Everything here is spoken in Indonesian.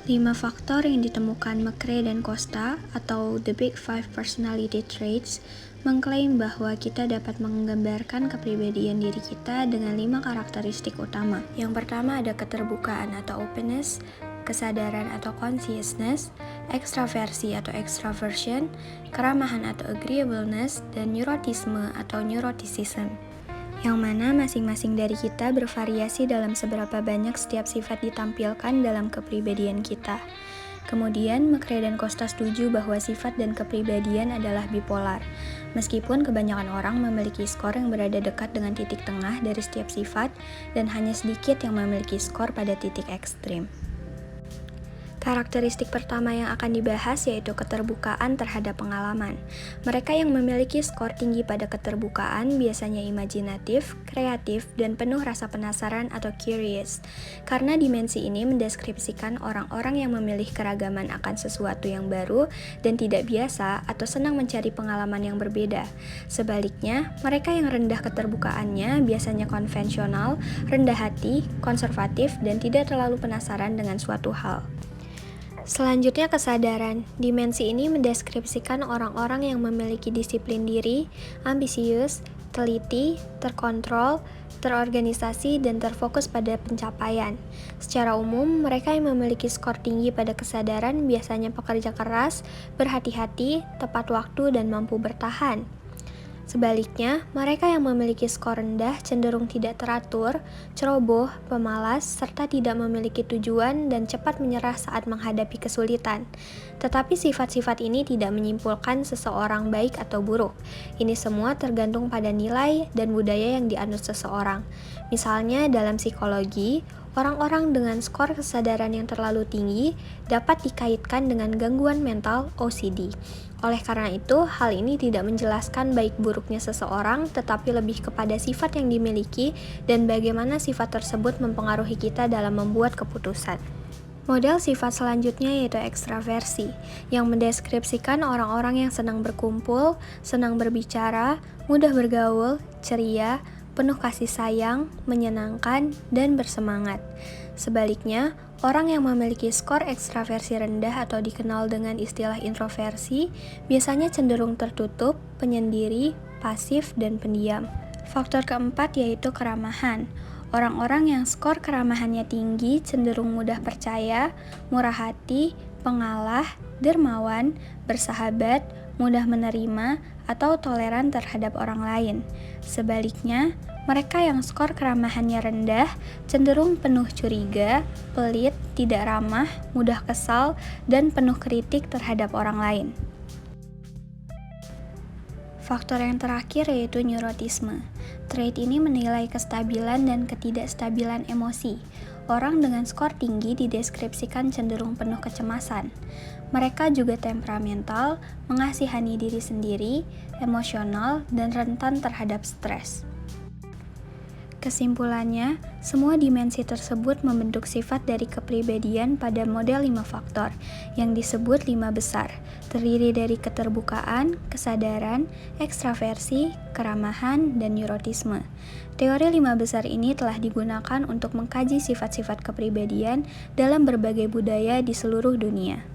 5 faktor yang ditemukan McRae dan Costa atau The Big Five Personality Traits mengklaim bahwa kita dapat menggambarkan kepribadian diri kita dengan 5 karakteristik utama. Yang pertama ada keterbukaan atau openness, kesadaran atau consciousness, ekstraversi atau extraversion, keramahan atau agreeableness, dan neurotisme atau neuroticism. Yang mana masing-masing dari kita bervariasi dalam seberapa banyak setiap sifat ditampilkan dalam kepribadian kita. Kemudian, McRae dan Costa setuju bahwa sifat dan kepribadian adalah bipolar. Meskipun kebanyakan orang memiliki skor yang berada dekat dengan titik tengah dari setiap sifat, dan hanya sedikit yang memiliki skor pada titik ekstrim. Karakteristik pertama yang akan dibahas yaitu keterbukaan terhadap pengalaman. Mereka yang memiliki skor tinggi pada keterbukaan biasanya imajinatif, kreatif, dan penuh rasa penasaran atau curious. Karena dimensi ini mendeskripsikan orang-orang yang memilih keragaman akan sesuatu yang baru dan tidak biasa atau senang mencari pengalaman yang berbeda. Sebaliknya, mereka yang rendah keterbukaannya biasanya konvensional, rendah hati, konservatif, dan tidak terlalu penasaran dengan suatu hal. Selanjutnya kesadaran. Dimensi ini mendeskripsikan orang-orang yang memiliki disiplin diri, ambisius, teliti, terkontrol, terorganisasi, dan terfokus pada pencapaian. Secara umum, mereka yang memiliki skor tinggi pada kesadaran biasanya pekerja keras, berhati-hati, tepat waktu, dan mampu bertahan. Sebaliknya, mereka yang memiliki skor rendah cenderung tidak teratur, ceroboh, pemalas, serta tidak memiliki tujuan dan cepat menyerah saat menghadapi kesulitan. Tetapi sifat-sifat ini tidak menyimpulkan seseorang baik atau buruk. Ini semua tergantung pada nilai dan budaya yang dianut seseorang. Misalnya dalam psikologi, orang-orang dengan skor kesadaran yang terlalu tinggi dapat dikaitkan dengan gangguan mental OCD. Oleh karena itu, hal ini tidak menjelaskan baik buruknya seseorang, tetapi lebih kepada sifat yang dimiliki dan bagaimana sifat tersebut mempengaruhi kita dalam membuat keputusan. Model sifat selanjutnya yaitu ekstraversi, yang mendeskripsikan orang-orang yang senang berkumpul, senang berbicara, mudah bergaul, ceria, penuh kasih sayang, menyenangkan, dan bersemangat. Sebaliknya, orang yang memiliki skor ekstraversi rendah atau dikenal dengan istilah introversi biasanya cenderung tertutup, penyendiri, pasif, dan pendiam. Faktor keempat yaitu keramahan. Orang-orang yang skor keramahannya tinggi cenderung mudah percaya, murah hati, pengalah, dermawan, bersahabat, mudah menerima, atau toleran terhadap orang lain. Sebaliknya, mereka yang skor keramahannya rendah cenderung penuh curiga, pelit, tidak ramah, mudah kesal, dan penuh kritik terhadap orang lain. Faktor yang terakhir yaitu neurotisme. Trait ini menilai kestabilan dan ketidakstabilan emosi. Orang dengan skor tinggi dideskripsikan cenderung penuh kecemasan. Mereka juga temperamental, mengasihani diri sendiri, emosional, dan rentan terhadap stres. Kesimpulannya, semua dimensi tersebut membentuk sifat dari kepribadian pada model 5 faktor, yang disebut 5 besar, terdiri dari keterbukaan, kesadaran, ekstraversi, keramahan, dan neurotisme. Teori 5 besar ini telah digunakan untuk mengkaji sifat-sifat kepribadian dalam berbagai budaya di seluruh dunia.